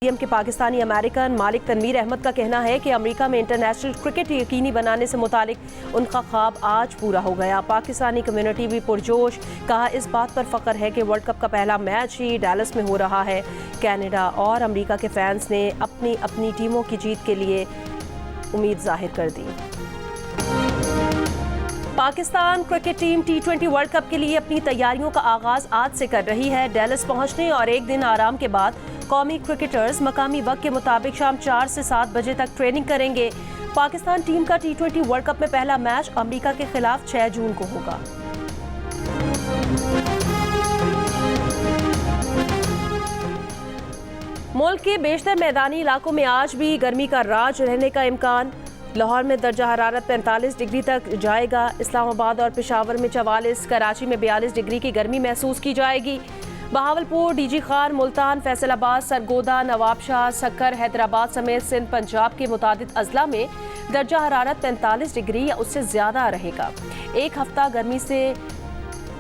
PM के Pakistani American मालिक तनवीर अहमद का कहना है कि अमेरिका में इंटरनेशनल क्रिकेट यकीनी बनाने से मुतालिक उनका ख्वाब आज पूरा हो गया। पाकिस्तानी कम्युनिटी भी पुरजोश, कहा इस बात पर फख्र है कि वर्ल्ड कप का पहला मैच ही डैलस में हो रहा है। कनाडा और अमेरिका के फैंस ने अपनी अपनी टीमों की जीत के लिए उम्मीद जाहिर कर दी। Pakistan cricket team T20 world cup के लिए अपनी तैयारियों का आगाज आज से कर रही है। डैलस पहुंचने और एक दिन आराम के बाद कौमी क्रिकेटर्स मकामी वक्त के मुताबिक शाम 4 से 7 बजे तक ट्रेनिंग करेंगे। पाकिस्तान टीम का T20 वर्ल्ड कप में पहला मैच अमेरिका के खिलाफ 6 जून को होगा। मुल्क के बेशतर मैदानी इलाकों में आज भी गर्मी का राज रहने का इम्कान। लाहौर में दर्जा हरारत 45 डिग्री तक जाएगा। इस्लामाबाद और पेशावर में 44, कराची में 42 डिग्री की गर्मी महसूस की जाएगी। बहावलपुर, डीजी खान, मुल्तान, फैसलाबाद, सरगोदा, नवाबशाह, सक्कर, हैदराबाद समेत सिंध, पंजाब के मुतादिद अजला में दर्जा हरारत 45 डिग्री या उससे ज़्यादा रहेगा। एक हफ्ता गर्मी से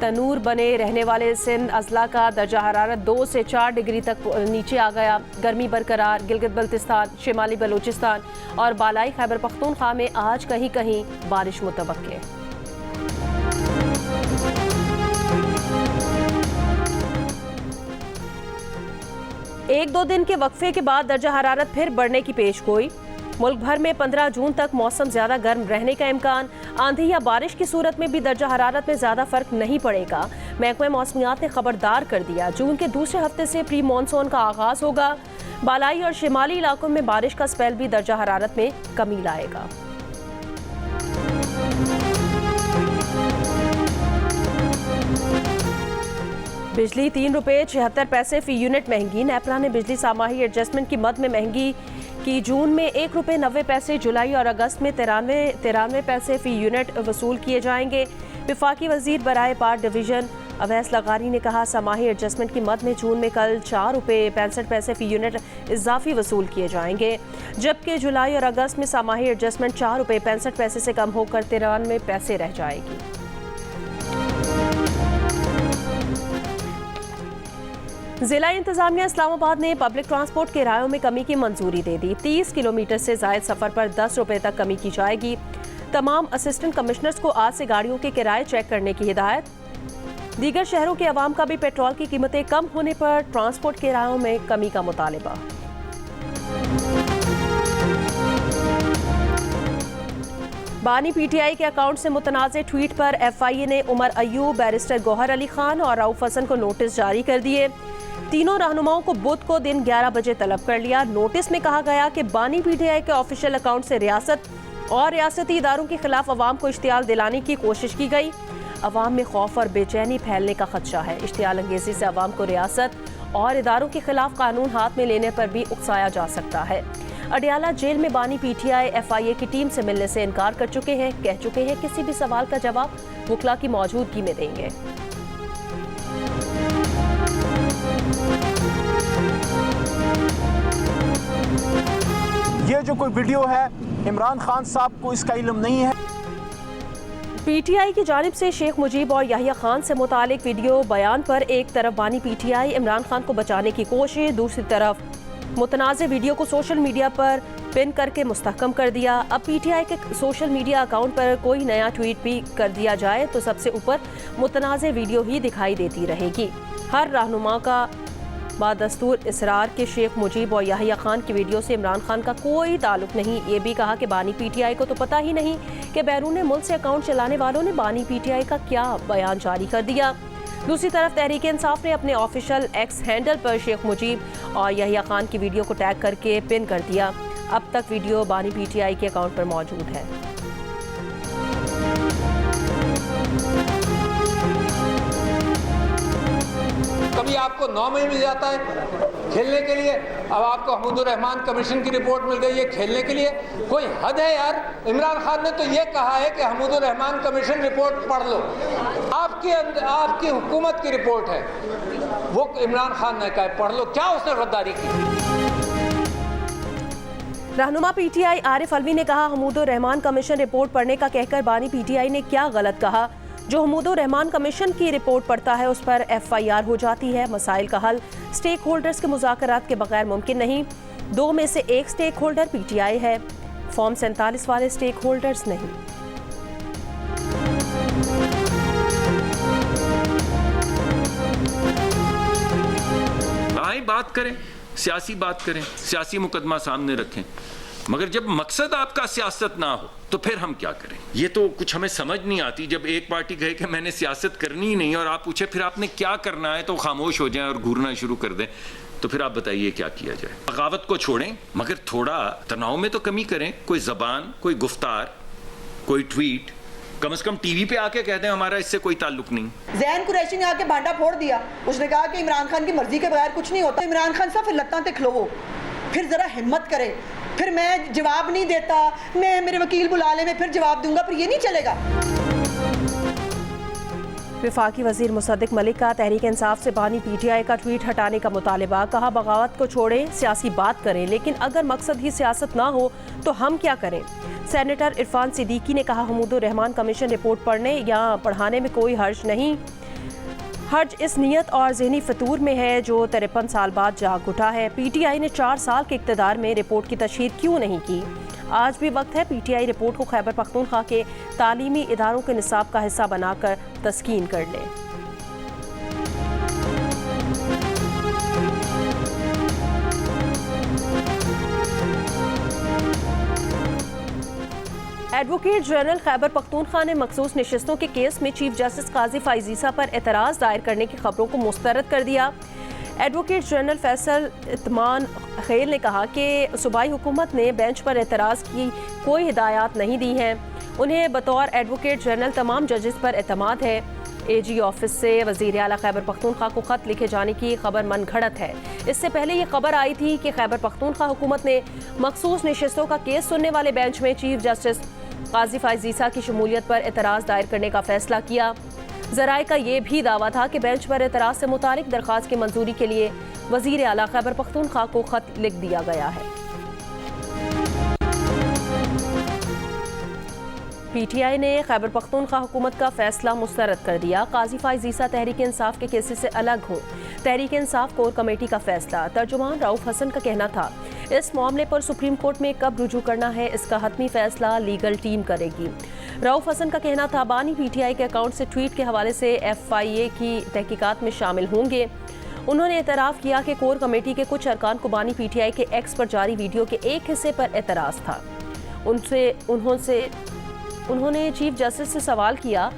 तनूर बने रहने वाले सिंध अजला का दर्जा हरारत 2 से 4 डिग्री तक नीचे आ गया। गर्मी बरकरार गिलगित बल्तिस्तान, शिमाली बलूचिस्तान और बालाई खैबर पख्तूनख्वा में आज कहीं कहीं बारिश मुतवक्के। एक दो दिन के वक्फे के बाद दर्जा हरारत फिर बढ़ने की पेशगोई। मुल्क भर में 15 जून तक मौसम ज्यादा गर्म रहने का इम्कान। आंधी या बारिश की सूरत में भी दर्जा हरारत में ज्यादा फर्क नहीं पड़ेगा। महकमा मौसमियात ने खबरदार कर दिया, जून के दूसरे हफ्ते से प्री मानसून का आगाज होगा। बालाई और शिमाली इलाकों में बारिश का स्पेल भी दर्जा हरारत में कमी लाएगा। बिजली 3 रुपये 76 पैसे फी यूनिट महंगी। नेपरा ने बिजली सामाही एडजस्टमेंट की मद में महंगी की। जून में 1 रुपये 90 पैसे, जुलाई और अगस्त में 93 पैसे फी यूनिट वसूल किए जाएंगे। वफाकी वजीर बराए पार डिवीजन अवैस लगारी ने कहा समाही एडजस्टमेंट की मद में जून में कल 4 रुपये 65 पैसे फी यूनिट इजाफी वसूल किए जाएंगे, जबकि जुलाई और अगस्त में समाही एडजस्टमेंट 4 रुपये 65 पैसे से कम होकर 93 पैसे रह जाएगी। जिला इंतजामिया इस्लामाबाद ने पब्लिक ट्रांसपोर्ट किरायों में कमी की मंजूरी दे दी। 30 किलोमीटर से जायद सफर पर 10 रुपये तक कमी की जाएगी। तमाम असिस्टेंट कमिश्नर्स को आज से गाड़ियों के किराए चेक करने की हिदायत। दीगर शहरों के अवाम का भी पेट्रोल की कीमतें कम होने पर ट्रांसपोर्ट किरायों में कमी का मुतालिबा। बानी PTI के अकाउंट से मुतनाज़े ट्वीट पर FIA ने उमर अयूब, बैरिस्टर गौहर अली खान और रऊफ हसन को नोटिस जारी कर दिए। तीनों रहनुमाओं को बुध को दिन 11 बजे तलब कर लिया। नोटिस में कहा गया कि बानी PTI के ऑफिशियल अकाउंट से रियासत और रियासती इदारों के खिलाफ अवाम को इश्तियाल दिलाने की कोशिश की गई। अवाम में खौफ और बेचैनी फैलने का खदशा है। इश्तियाल अंगेजी से अवाम को रियासत और इदारों के खिलाफ कानून हाथ में लेने पर भी उकसाया जा सकता है। अडियाला जेल में बानी PTI FIA की टीम से मिलने से इनकार कर चुके हैं, कह चुके हैं किसी भी सवाल का जवाब वकला की मौजूदगी में देंगे। ये जो कोई वीडियो है, इमरान खान साहब को इसका इल्म नहीं है। PTI की जानिब से शेख मुजीब और याहिया खान से मुतालिक वीडियो बयान पर एक तरफ बानी PTI इमरान खान को बचाने की कोशिश, दूसरी तरफ मुतनाज़े वीडियो को सोशल मीडिया पर पिन करके मुस्तहकम कर दिया। अब PTI के सोशल मीडिया अकाउंट पर कोई नया ट्वीट भी कर दिया जाए तो सबसे ऊपर मुतनाज़े वीडियो ही दिखाई देती रहेगी। हर रहनुमा का बादस्तूर इसरार के शेख मुजीब और याहिया खान की वीडियो से इमरान खान का कोई ताल्लुक नहीं। ये भी कहा कि बानी PTI को तो पता ही नहीं कि बैरून मुल्क से अकाउंट चलाने वालों ने बानी PTI का क्या बयान जारी कर दिया। दूसरी तरफ तहरीक इंसाफ ने अपने ऑफिशियल X हैंडल पर शेख मुजीब और याहिया खान की वीडियो को टैग करके पिन कर दिया। अब तक वीडियो बानी PTI के अकाउंट पर मौजूद है। कभी आपको 9 महीने मिल जाता है खेलने के लिए, अब आपको महमूदुर रहमान कमीशन की रिपोर्ट मिल गई है खेलने के लिए। कोई हद है यार। इमरान खान ने तो ये कहा है कि महमूदुर रहमान कमीशन रिपोर्ट पढ़ लो। आपकी हुकूमत की रिपोर्ट है, वो इमरान खान ने कहा पढ़ लो। क्या उसने गद्दारी की? रहनुमा PTI आरिफ अलवी ने कहा महमूदुर रहमान कमीशन रिपोर्ट पढ़ने का कहकर बानी PTI ने क्या गलत कहा। जो हमीदुर रहमान कमीशन की रिपोर्ट पढ़ता है उस पर FIR हो जाती है। मसाइल का हल स्टेक होल्डर्स के मुज़ाकरात के बगैर मुमकिन नहीं। 2 में से 1 स्टेक होल्डर PTI है, फॉर्म 47 वाले स्टेक होल्डर्स नहीं। बात करें, सियासी बात करें, सियासी मुकदमा सामने रखें, मगर जब मकसद आपका सियासत ना हो तो फिर हम क्या करें? ये तो कुछ हमें समझ नहीं आती। जब एक पार्टी कहे कि मैंने सियासत करनी ही नहीं और आप पूछे फिर आपने क्या करना है तो खामोश हो जाएं और घूरना शुरू कर दें, तो फिर आप बताइए क्या किया जाए? बगावत को छोड़ें, मगर थोड़ा तनाव में तो कमी करें। कोई जबान, कोई गुफ्तार, कोई ट्वीट, कम से कम टीवी पे आके कह दें हमारा इससे कोई ताल्लुक नहीं। ज़ैन कुरैशी ने आके भांडा फोड़ दिया। उसने कहा कि इमरान खान की मर्जी के बगैर कुछ नहीं होता। इमरान खान साहब फिर लत्तां ते खलोवो, फिर ज़रा हिम्मत करे, फिर मैं जवाब नहीं देता, मैं मेरे वकील बुला ले, मैं फिर जवाब दूंगा, फिर ये नहीं चलेगा। वफाकी वजीर मुसद्दिक मलिक का तहरीक इंसाफ से बानी PTI का ट्वीट हटाने का मुतालबा। कहा बगावत को छोड़ें, सियासी बात करें, लेकिन अगर मकसद ही सियासत ना हो तो हम क्या करें? सेनेटर इरफान सिद्दीकी ने कहा हमीदुर रहमान कमीशन रिपोर्ट पढ़ने या पढ़ाने में कोई हर्ज नहीं। हर्ज इस नीयत और ज़हनी फतूर में है जो 53 साल बाद जाग उठा है। PTI ने 4 साल के इक़्तिदार में रिपोर्ट की तशहीर क्यों नहीं की? आज भी वक्त है PTI रिपोर्ट को खैबर पख्तूनख्वा के तालीमी इदारों के निसाब का हिस्सा बनाकर तस्कीन कर ले। एडवोकेट जनरल खैबर पख्तूनख्वा ने मखसूस नशिस्तों के केस में चीफ जस्टिस काजी फाइज ईसा पर एतराज़ दायर करने की खबरों को मुस्तरद कर दिया। एडवोकेट जनरल फैसल इत्मान खेल ने कहा कि सूबाई हुकूमत ने बेंच पर एतराज़ की कोई हिदायत नहीं दी हैं। उन्हें बतौर एडवोकेट जनरल तमाम जजेस पर एतमाद है। AG ऑफिस से वज़ीर आला खैबर पख्तूनख्वा को ख़त लिखे जाने की खबर मनगढ़ंत है। इससे पहले ये खबर आई थी कि खैबर पख्तूनख्वा हुकूमत ने मखसूस नशिस्तों का केस सुनने वाले बेंच में चीफ जस्टिस काजी फाइज ईसा की शमूलियत पर एतराज़ दायर करने का फैसला किया। ज़राए का ये भी दावा था कि बेंच पर एतराज़ से मुतालिक दरख्वास्त की मंजूरी के लिए वज़ीर आला खैबर पख्तूनख्वा को ख़त लिख दिया गया है। PTI ने खैबर पख्तूनख्वा हुकूमत का फैसला मुस्तरद कर दिया। काजी फाइज ईसा तहरीक इंसाफ के केसेस से अलग हों, तहरीक इंसाफ कोर कमेटी का फैसला। तर्जुमान रऊफ हसन का कहना था इस मामले पर सुप्रीम कोर्ट में कब रुजू करना है इसका हतमी फैसला लीगल टीम करेगी। रऊफ हसन का कहना था बानी PTI के अकाउंट से ट्वीट के हवाले से FIA की तहकीकात में शामिल होंगे। उन्होंने एतराफ़ किया कि कोर कमेटी के कुछ अरकान को बानी PTI के X पर जारी वीडियो के एक हिस्से पर एतराज़ था। उन्होंने चीफ जस्टिस से सवाल किया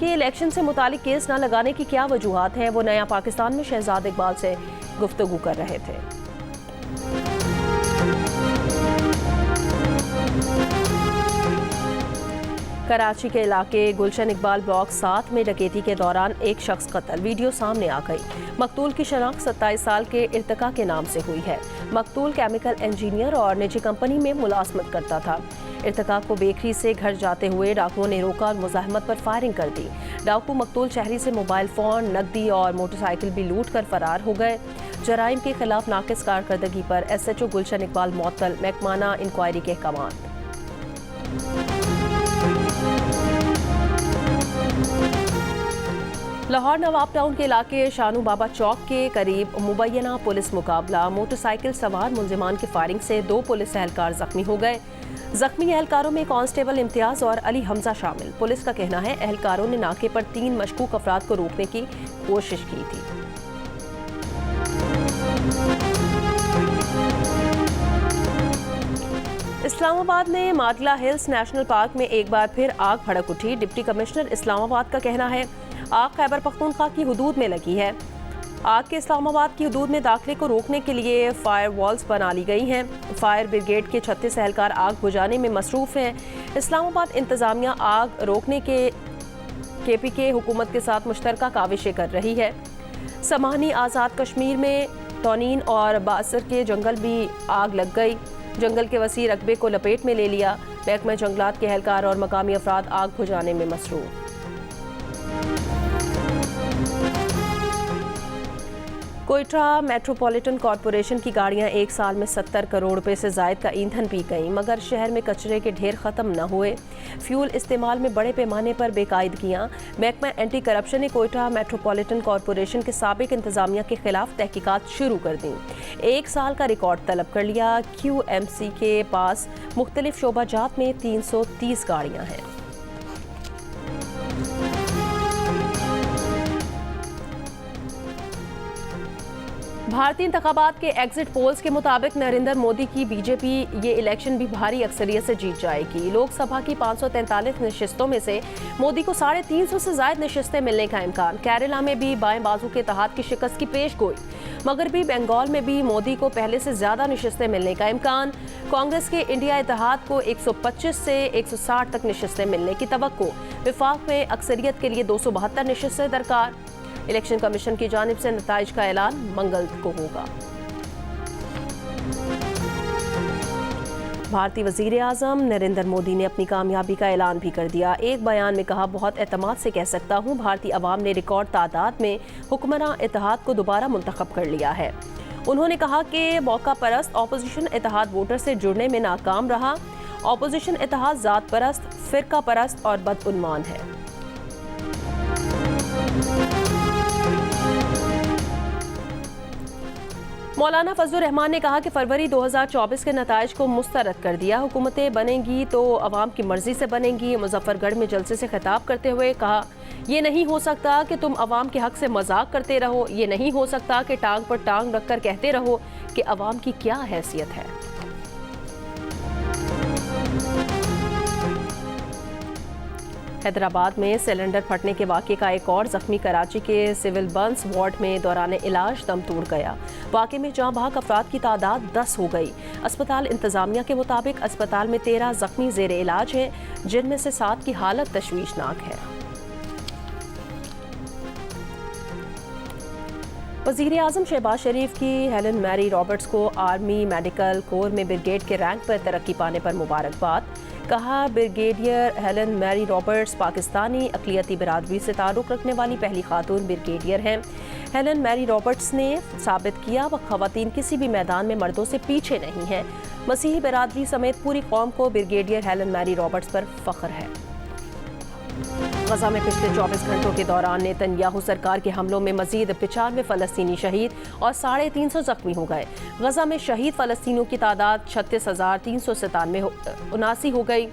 कि इलेक्शन से मुतालिक केस ना लगाने की क्या वजूहात हैं। वो नया पाकिस्तान में शहजाद इकबाल से गुफ्तगू कर रहे थे। कराची के इलाके गुलशन इकबाल ब्लॉक 7 में डकैती के दौरान एक शख्स कत्ल, वीडियो सामने आ गई। मकतूल की शनाख्त 27 साल के इर्तिका के नाम से हुई है। मकतूल केमिकल इंजीनियर और निजी कंपनी में मुलाजमत करता था। इर्तिका को बेकरी से घर जाते हुए डाकुओं ने रोका और मुजाहमत पर फायरिंग कर दी। डाकू मकतूल शहरी से मोबाइल फ़ोन, नकदी और मोटरसाइकिल भी लूट कर फरार हो गए। जराइम के खिलाफ नाकिस कारकर्दगी पर SHO गुलशन इकबाल मुअत्तल, महकमाना इंक्वायरी के अहकाम। लाहौर नवाब टाउन के इलाके शानू बाबा चौक के करीब मुबैना पुलिस मुकाबला, मोटरसाइकिल सवार मुलजिमान की फायरिंग से 2 पुलिस एहलकार जख्मी हो गए। जख्मी एहलकारों में कांस्टेबल इम्तियाज और अली हमजा शामिल। पुलिस का कहना है एहलकारों ने नाके पर 3 मशकूक अफराद को रोकने की कोशिश की थी। इस्लामाबाद में माटला हिल्स नेशनल पार्क में एक बार फिर आग भड़क उठी। डिप्टी कमिश्नर इस्लामाबाद का कहना है आग खैबर पख्तूनख्वा की हुदूद में लगी है। आग के इस्लामाबाद की हुदूद में दाखिले को रोकने के लिए फायर वॉल्स बना ली गई हैं। फायर ब्रिगेड के 36 एहलकार आग बुझाने में मसरूफ़ हैं। इस्लामाबाद इंतज़ामिया आग रोकने के KPK हुकूमत के साथ मुश्तरका काविशें कर रही है। समानी आज़ाद कश्मीर में तौनीन और बासर के जंगल भी आग लग गई। जंगल के वसी रकबे को लपेट में ले लिया। महकमा जंगलात के एहलकार और मकामी अफराद आग बुझाने में मसरूफ़। कोयटा मेट्रोपॉलिटन कॉरपोरेशन की गाड़ियां एक साल में 70 करोड़ रुपए से ज़ायद का ईंधन पी गईं, मगर शहर में कचरे के ढेर ख़त्म न हुए। फ्यूल इस्तेमाल में बड़े पैमाने पर बेकायदगियां। महकमा एंटी करप्शन ने कोयटा मेट्रोपॉलिटन कॉरपोरेशन के साबिक इंतज़ामिया के खिलाफ तहकीकात शुरू कर दी। एक साल का रिकॉर्ड तलब कर लिया। QMC के पास मुख्तलिफ शोबाजात में 330 गाड़ियाँ हैं। भारतीय इंतखाबात के एग्जिट पोल्स के मुताबिक नरेंद्र मोदी की बीजेपी ये इलेक्शन भी भारी अक्सरियत से जीत जाएगी। लोकसभा की 543 नशिस्तों में से मोदी को 350 से ज्यादा नशिस्तें मिलने का इम्कान। केरला में भी बाएं बाजू के इत्तेहाद की शिकस्त की पेश गोई। मगरबी बंगाल में भी मोदी को पहले से ज्यादा नशिस्तें मिलने का इम्कान। कांग्रेस के इंडिया इत्तेहाद को 125 से 160 तक नशिस्तें मिलने की तवक्को। विफाक में अक्सरियत के लिए 272 नशिस्तें दरकार। इलेक्शन कमीशन की जानिब से नताइज का ऐलान मंगल को होगा। भारतीय वज़ीर आज़म नरेंद्र मोदी ने अपनी कामयाबी का ऐलान भी कर दिया। एक बयान में कहा, बहुत एतमाद से कह सकता हूँ, भारतीय अवाम ने रिकॉर्ड तादाद में हुक्मरान इत्तेहाद को दोबारा मुंतखब कर लिया है। उन्होंने कहा कि मौका परस्त ऑपोजिशन इत्तेहाद वोटर से जुड़ने में नाकाम रहा। ऑपोजिशन इत्तेहाद ज़ात परस्त, फ़िरका परस्त और बदउन्मान है। मौलाना फजलुर रहमान ने कहा कि फरवरी 2024 के नताइज को मुस्तरद कर दिया। हुकूमतें बनेंगी तो अवाम की मर्जी से बनेंगी। मुजफ्फरगढ़ में जलसे से खिताब करते हुए कहा, ये नहीं हो सकता कि तुम अवाम के हक से मजाक करते रहो। ये नहीं हो सकता कि टांग पर टांग रखकर कहते रहो कि अवाम की क्या हैसियत है। हैदराबाद में सिलेंडर फटने के वाक़े का एक और जख्मी कराची के सिविल बंस वार्ड में दौरान इलाज दम तोड़ गया। वाक़े में जहां बहक अफराद की तादाद 10 हो गई। अस्पताल इंतजामिया के मुताबिक अस्पताल में 13 जख्मी ज़ेरे इलाज हैं, जिनमें से 7 की हालत तशवीशनाक है। वज़ीर आज़म शहबाज शरीफ की हेलन मैरी रॉबर्ट्स को आर्मी मेडिकल कोर में ब्रिगेड के रैंक पर तरक्की पाने पर मुबारकबाद। कहा, brigadier Helen Mary Roberts Pakistani अक़लियती बिरादरी से ताल्लुक़ रखने वाली पहली खातून ब्रिगेडियर हैं। हेलन मैरी रॉबर्ट्स ने साबित किया वह ख़वातीन किसी भी मैदान में मर्दों से पीछे नहीं है। मसीही बिरादरी समेत पूरी कौम को ब्रिगेडियर हेलन मैरी रॉबर्ट्स पर फ़ख्र है। गजा में पिछले 24 घंटों के दौरान नेतन्याहू सरकार के हमलों में मजीद 95 फ़लस्तीनी शहीद और 350 जख्मी हो गए। गजा में शहीद फ़लस्तीनियों की तादाद 36,397 हो गई।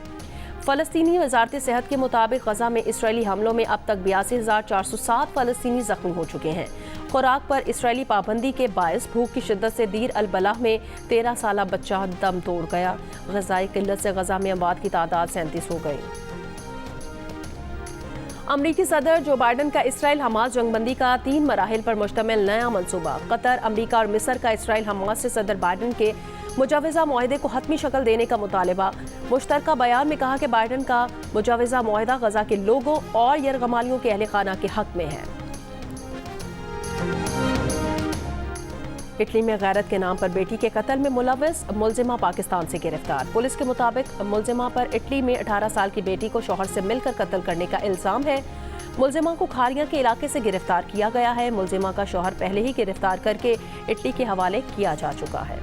फ़लस्तीनी वजारत सेहत के मुताबिक गजा में इसराइली हमलों में अब तक 82,407 फ़लस्तीनी जख्मी हो चुके हैं। खुराक पर इसराइली पाबंदी के बायस भूख की शिद्दत से दीर अल बलाह में 13 साला बच्चा दम तोड़ गया। ग़ज़ाई किल्लत से गजा में अमवात की तादाद 37 हो गई। अमरीकी सदर जो बाइडन का इसराइल हमास जंगबंदी का 3 मराहिल पर मुश्तमिल नया मंसूबा। कतर, अमरीका और मिस्र का इसराइल हमास से सदर बाइडन के मुजाविजा मुआहदे को हतमी शक्ल देने का मुतालबा। मुश्तरका बयान में कहा कि बाइडन का मुजाविजा मुआहदा गजा के लोगों और यरगमालियों के अहले खाना के हक में है। इटली में गैरत के नाम पर बेटी के कत्ल में मुलव्वस मुलजिमा पाकिस्तान से गिरफ्तार। पुलिस के मुताबिक मुलजिमा पर इटली में 18 साल की बेटी को शौहर से मिलकर कत्ल करने का इल्जाम है। मुलजिमा को खारिया के इलाके से गिरफ्तार किया गया है। मुलजिमा का शौहर पहले ही गिरफ्तार करके इटली के हवाले किया जा चुका है।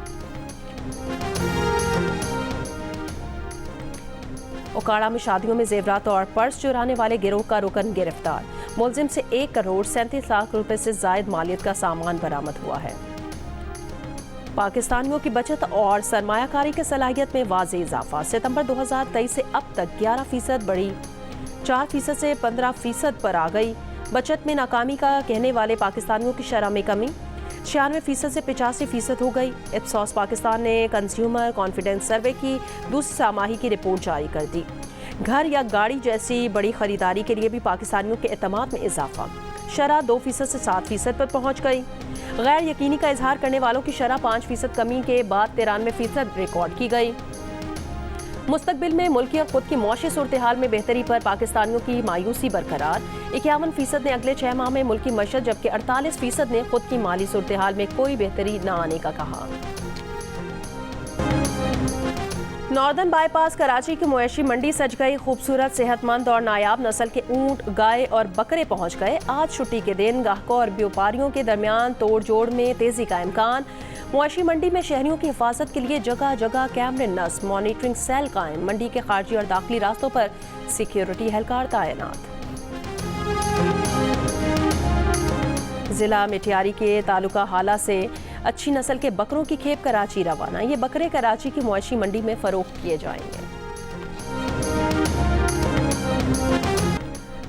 ओकाड़ा में शादियों में जेवरात और पर्स चुराने वाले गिरोह का रुकन गिरफ्तार। मुलजिम से 1 करोड़ 37 लाख रुपए से जायद मालियत का सामान बरामद हुआ है। पाकिस्तानियों की बचत और सरमायाकारी की सलाहियत में वाज़ेह इजाफा। सितंबर 2023 से अब तक 11% बढ़ी, 4% से 15% पर आ गई। बचत में नाकामी का कहने वाले पाकिस्तानियों की शरह में कमी 96% से 85% हो गई। इप्सॉस पाकिस्तान ने कंज्यूमर कॉन्फिडेंस सर्वे की दूसरी छमाही की रिपोर्ट जारी कर दी। घर या गाड़ी जैसी बड़ी खरीदारी के लिए भी पाकिस्तानियों के एतमाद में इजाफा। शरह 2% से 7% पर पहुँच गई। गैर यकीनी का इजहार करने वालों की शरह 5% कमी के बाद 93% रिकॉर्ड की गई। मुस्तकबिल में मुल्की और खुद की मौशी सूरत हाल में बेहतरी पर पाकिस्तानियों की मायूसी बरकरार। 51% ने अगले 6 माह में मुल्की मशत, जबकि 48% ने खुद की माली सूरत हाल में कोई बेहतरी न आने का कहा। नॉर्दर्न बाईपास कराची की मवेशी मंडी सज गई। खूबसूरत, सेहतमंद और नायाब नस्ल के ऊंट, गाय और बकरे पहुंच गए। आज छुट्टी के दिन ग्राहकों और व्यापारियों के दरमियान तोड़ जोड़ में तेजी का इम्कान। मवेशी मंडी में शहरियों की हिफाजत के लिए जगह जगह कैमरे नस्ब, मॉनिटरिंग सेल कायम। मंडी के खारजी और दाखिली रास्तों पर सिक्योरिटी एहलकार तैनात। जिला मिठियारी के तालुका हाला से अच्छी नस्ल के बकरों की खेप कराची रवाना। ये बकरे कराची की मवेशी मंडी में फरोख्त किए जाएंगे।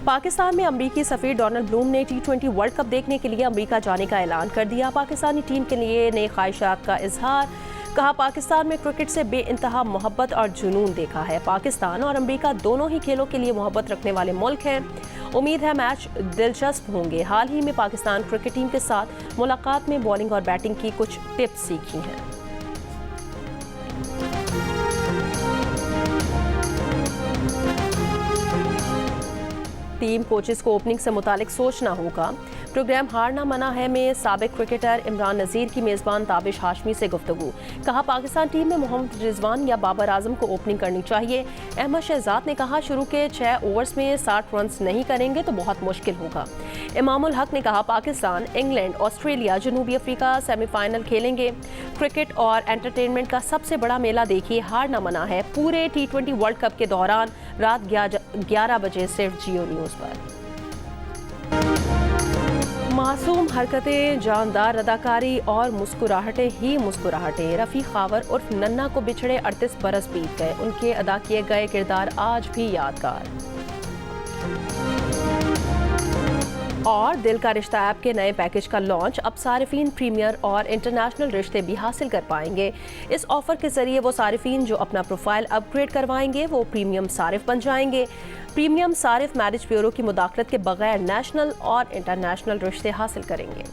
पाकिस्तान में अमरीकी सफीर डोनाल्ड ब्लूम ने T20 वर्ल्ड कप देखने के लिए अमरीका जाने का ऐलान कर दिया। पाकिस्तानी टीम के लिए नए ख्वाहिशात का इजहार। कहा, पाकिस्तान में क्रिकेट से बेइंतहा मोहब्बत और जुनून देखा है। पाकिस्तान और अमरीका दोनों ही खेलों के लिए मोहब्बत रखने वाले मुल्क हैं। उम्मीद है मैच दिलचस्प होंगे। हाल ही में पाकिस्तान क्रिकेट टीम के साथ मुलाकात में बॉलिंग और बैटिंग की कुछ टिप्स सीखी हैं। टीम कोचेस को ओपनिंग से मुतालिक सोचना होगा। प्रोग्राम हारना मना है में साबिक क्रिकेटर इमरान नज़ीर की मेज़बान ताबिश हाशमी से गुफ्तगू। कहा, पाकिस्तान टीम में मोहम्मद रिजवान या बाबर आजम को ओपनिंग करनी चाहिए। अहमद शहजाद ने कहा, शुरू के 6 ओवर्स में 60 रन नहीं करेंगे तो बहुत मुश्किल होगा। इमामुल हक ने कहा, पाकिस्तान, इंग्लैंड, ऑस्ट्रेलिया, जनूबी अफ्रीका सेमीफाइनल खेलेंगे। क्रिकेट और एंटरटेनमेंट का सबसे बड़ा मेला देखिए, हार न मना है पूरे T20 वर्ल्ड कप के दौरान रात 11 बजे सिर्फ जियो न्यूज़ पर। मासूम हरकतें, जानदार अदाकारी और मुस्कुराहटें ही मुस्कुराहटें। रफ़ी खावर उर्फ नन्ना को बिछड़े 38 बरस बीत गए। उनके अदा किए गए किरदार आज भी यादगार। और दिल का रिश्ता ऐप के नए पैकेज का लॉन्च। अब सारिफीन प्रीमियर और इंटरनेशनल रिश्ते भी हासिल कर पाएंगे। इस ऑफर के जरिए वो सारिफीन जो अपना प्रोफाइल अपग्रेड करवाएंगे वो प्रीमियम सारिफ बन जाएंगे। प्रीमियम सारिफ मैरिज ब्यूरो की मुदाखलत के बगैर नेशनल और इंटरनेशनल रिश्ते हासिल करेंगे।